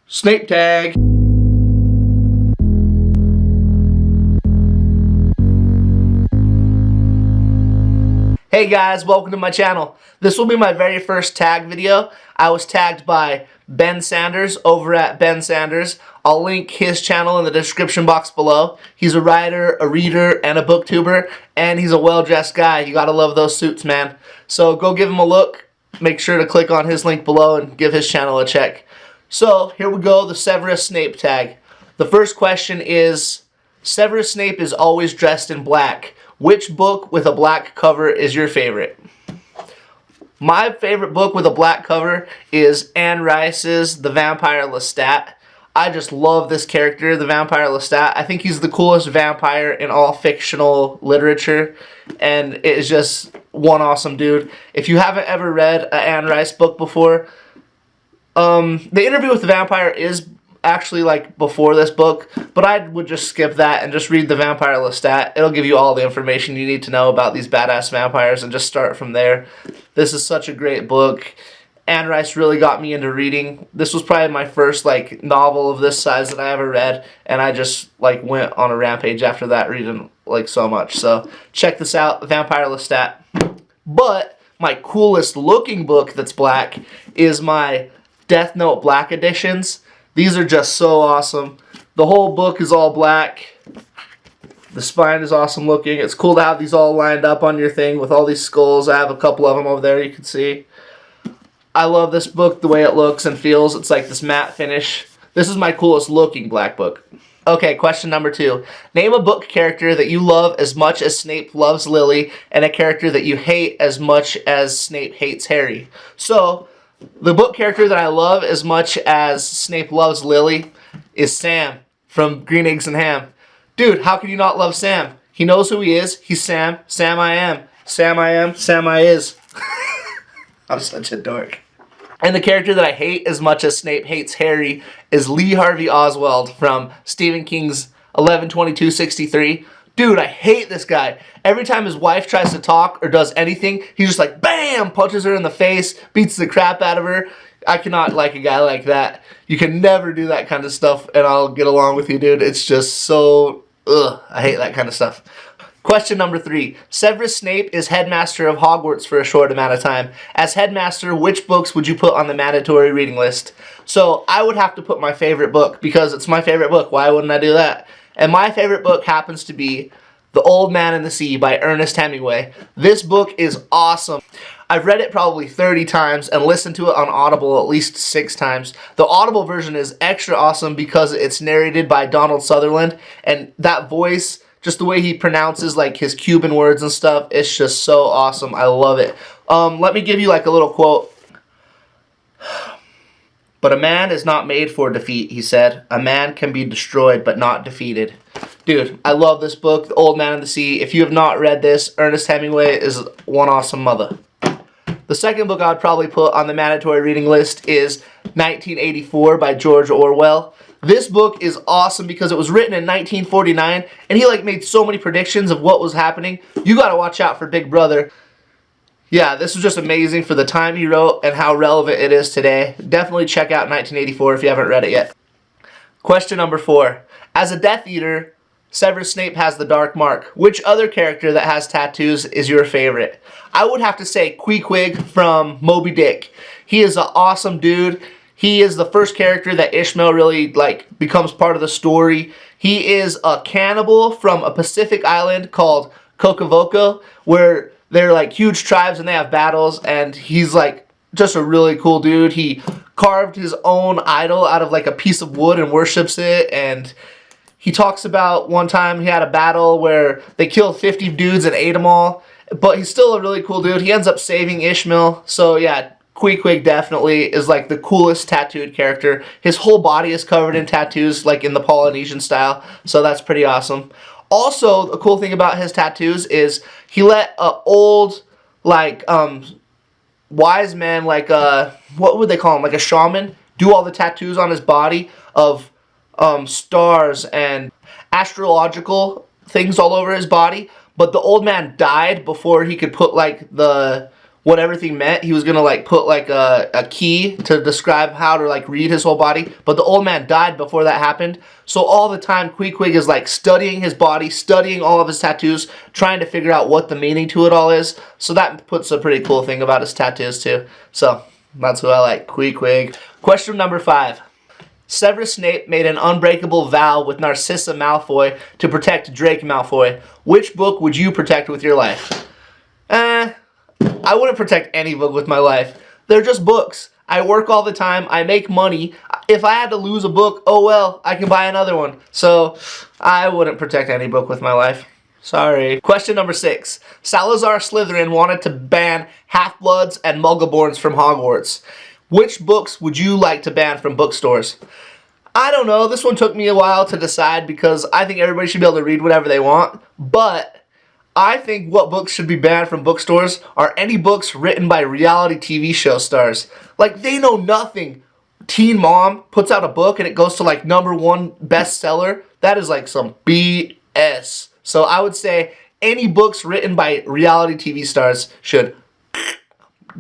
Snape tag. Hey guys, welcome to my channel. This will be my very first tag video. I was tagged by Ben Sanders over at Ben Sanders. I'll link his channel in the description box below. He's a writer, a reader, and a booktuber, and he's a well-dressed guy. You gotta love those suits, man. So go give him a look. Make sure to click on his link below and give his channel a check. So here we go, the Severus Snape tag. The first question is, Severus Snape is always dressed in black. Which book with a black cover is your favorite? My favorite book with a black cover is Anne Rice's The Vampire Lestat. I just love this character, the Vampire Lestat. I think he's the coolest vampire in all fictional literature, and it is just one awesome dude. If you haven't ever read an Anne Rice book before, the Interview with the Vampire is actually like before this book, but I would just skip that and just read The Vampire Lestat. It'll give you all the information you need to know about these badass vampires and just start from there. This is such a great book. Anne Rice really got me into reading. This was probably my first like novel of this size that I ever read, and I just like went on a rampage after that, reading like so much. So check this out, The Vampire Lestat. But my coolest looking book that's black is my Death Note Black editions. These are just so awesome. The whole book is all black. The spine is awesome looking. It's cool to have these all lined up on your thing with all these skulls. I have a couple of them over there you can see. I love this book, the way it looks and feels. It's like this matte finish. This is my coolest looking black book. Okay, question number 2. Name a book character that you love as much as Snape loves Lily, and a character that you hate as much as Snape hates Harry. So, the book character that I love as much as Snape loves Lily is Sam from Green Eggs and Ham. Dude, how can you not love Sam? He knows who he is. He's Sam. Sam I am. Sam I am. Sam I is. I'm such a dork. And the character that I hate as much as Snape hates Harry is Lee Harvey Oswald from Stephen King's 11/22/63. Dude, I hate this guy. Every time his wife tries to talk or does anything, he's just like, BAM! Punches her in the face, beats the crap out of her. I cannot like a guy like that. You can never do that kind of stuff and I'll get along with you, dude. It's just so, I hate that kind of stuff. Question number 3. Severus Snape is headmaster of Hogwarts for a short amount of time. As headmaster, which books would you put on the mandatory reading list? So I would have to put my favorite book because it's my favorite book. Why wouldn't I do that? And my favorite book happens to be The Old Man and the Sea by Ernest Hemingway. This book is awesome. I've read it probably 30 times and listened to it on Audible at least 6 times. The Audible version is extra awesome because it's narrated by Donald Sutherland, and that voice, just the way he pronounces like his Cuban words and stuff, it's just so awesome. I love it. Let me give you like a little quote. But a man is not made for defeat, he said. A man can be destroyed, but not defeated. Dude, I love this book, The Old Man and the Sea. If you have not read this, Ernest Hemingway is one awesome mother. The second book I would probably put on the mandatory reading list is 1984 by George Orwell. This book is awesome because it was written in 1949, and he like made so many predictions of what was happening. You gotta watch out for Big Brother. Yeah, this was just amazing for the time he wrote and how relevant it is today. Definitely check out 1984 if you haven't read it yet. Question number 4. As a Death Eater, Severus Snape has the dark mark. Which other character that has tattoos is your favorite? I would have to say Queequeg from Moby Dick. He is an awesome dude. He is the first character that Ishmael really like becomes part of the story. He is a cannibal from a Pacific island called Kokavoco, where they're like huge tribes and they have battles, and he's like just a really cool dude. He carved his own idol out of like a piece of wood and worships it, and he talks about one time he had a battle where they killed 50 dudes and ate them all, but he's still a really cool dude. He ends up saving Ishmael. So yeah, Queequeg definitely is like the coolest tattooed character. His whole body is covered in tattoos like in the Polynesian style, so that's pretty awesome. Also, the cool thing about his tattoos is he let an old, like, wise man, like, what would they call him, like a shaman, do all the tattoos on his body of stars and astrological things all over his body. But the old man died before he could put, like, the what everything meant. He was gonna like put like a key to describe how to like read his whole body, but the old man died before that happened. So all the time Queequeg is like studying his body, studying all of his tattoos, trying to figure out what the meaning to it all is. So that puts a pretty cool thing about his tattoos too. So that's who I like, Queequeg. Question number 5. Severus Snape made an unbreakable vow with Narcissa Malfoy to protect Drake Malfoy. Which book would you protect with your life? I wouldn't protect any book with my life. They're just books. I work all the time. I make money. If I had to lose a book, oh well, I can buy another one. So I wouldn't protect any book with my life. Sorry. Question number 6. Salazar Slytherin wanted to ban Half-Bloods and Muggleborns from Hogwarts. Which books would you like to ban from bookstores? I don't know. This one took me a while to decide because I think everybody should be able to read whatever they want. But I think what books should be banned from bookstores are any books written by reality TV show stars. Like, they know nothing. Teen Mom puts out a book and it goes to like #1 bestseller. That is like some BS. So I would say any books written by reality TV stars should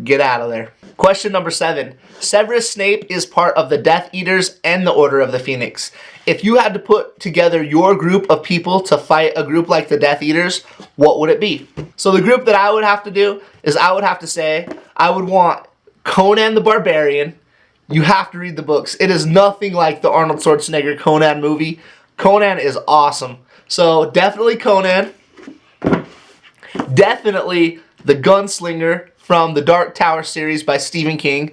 get out of there. Question number 7. Severus Snape is part of the Death Eaters and the Order of the Phoenix. If you had to put together your group of people to fight a group like the Death Eaters, what would it be? So the group that I would have to do is I would have to say I would want Conan the Barbarian. You have to read the books. It is nothing like the Arnold Schwarzenegger Conan movie. Conan is awesome. So definitely Conan. Definitely the Gunslinger from the Dark Tower series by Stephen King.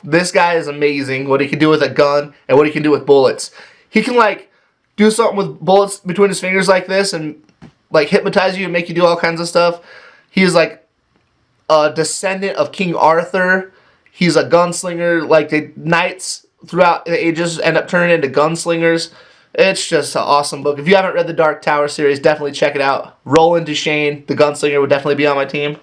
This guy is amazing, what he can do with a gun and what he can do with bullets. He can like do something with bullets between his fingers like this and like hypnotize you and make you do all kinds of stuff. He is like a descendant of King Arthur. He's a gunslinger. Like the knights throughout the ages end up turning into gunslingers. It's just an awesome book. If you haven't read the Dark Tower series, definitely check it out. Roland Duchesne, the gunslinger, would definitely be on my team.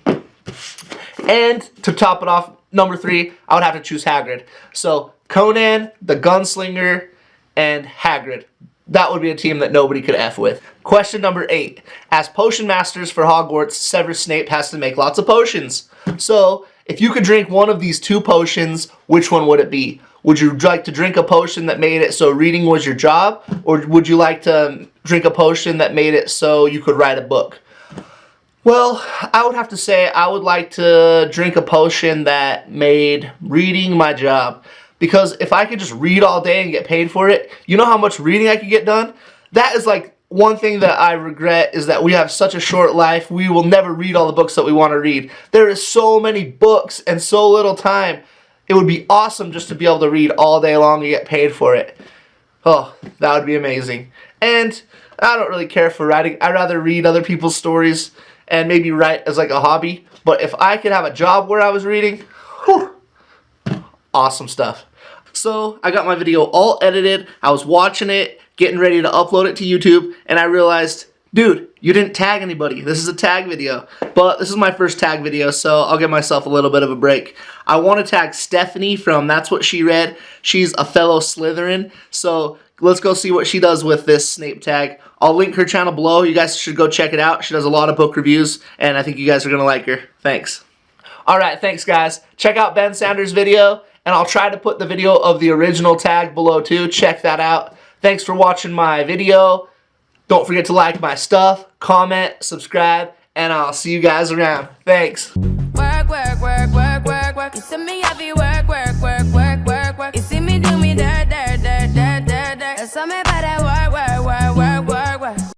And to top it off, number 3, I would have to choose Hagrid. So Conan, the Gunslinger, and Hagrid. That would be a team that nobody could F with. Question number 8. As potion masters for Hogwarts, Severus Snape has to make lots of potions. So if you could drink one of these 2 potions, which one would it be? Would you like to drink a potion that made it so reading was your job? Or would you like to drink a potion that made it so you could write a book? Well, I would have to say I would like to drink a potion that made reading my job. Because if I could just read all day and get paid for it, you know how much reading I could get done? That is like one thing that I regret, is that we have such a short life. We will never read all the books that we want to read. There is so many books and so little time. It would be awesome just to be able to read all day long and get paid for it. Oh, that would be amazing. And I don't really care for writing. I'd rather read other people's stories and maybe write as like a hobby. But if I could have a job where I was reading, whew, awesome stuff. So I got my video all edited. I was watching it, getting ready to upload it to YouTube, and I realized, dude, you didn't tag anybody. This is a tag video. But this is my first tag video, so I'll give myself a little bit of a break. I want to tag Stephanie from That's What She Read. She's a fellow Slytherin, so let's go see what she does with this Snape tag. I'll link her channel below. You guys should go check it out. She does a lot of book reviews, and I think you guys are going to like her. Thanks. Alright, thanks guys. Check out Ben Sanders' video, and I'll try to put the video of the original tag below too. Check that out. Thanks for watching my video. Don't forget to like my stuff, comment, subscribe, and I'll see you guys around. Thanks. Work, work, work, work, work, work. You see me heavy work, work, work, work, work, work. You see me do me dirt, dirt, dirt, dirt, dirt, dirt. That's all me by that work, work, work, work, work, work.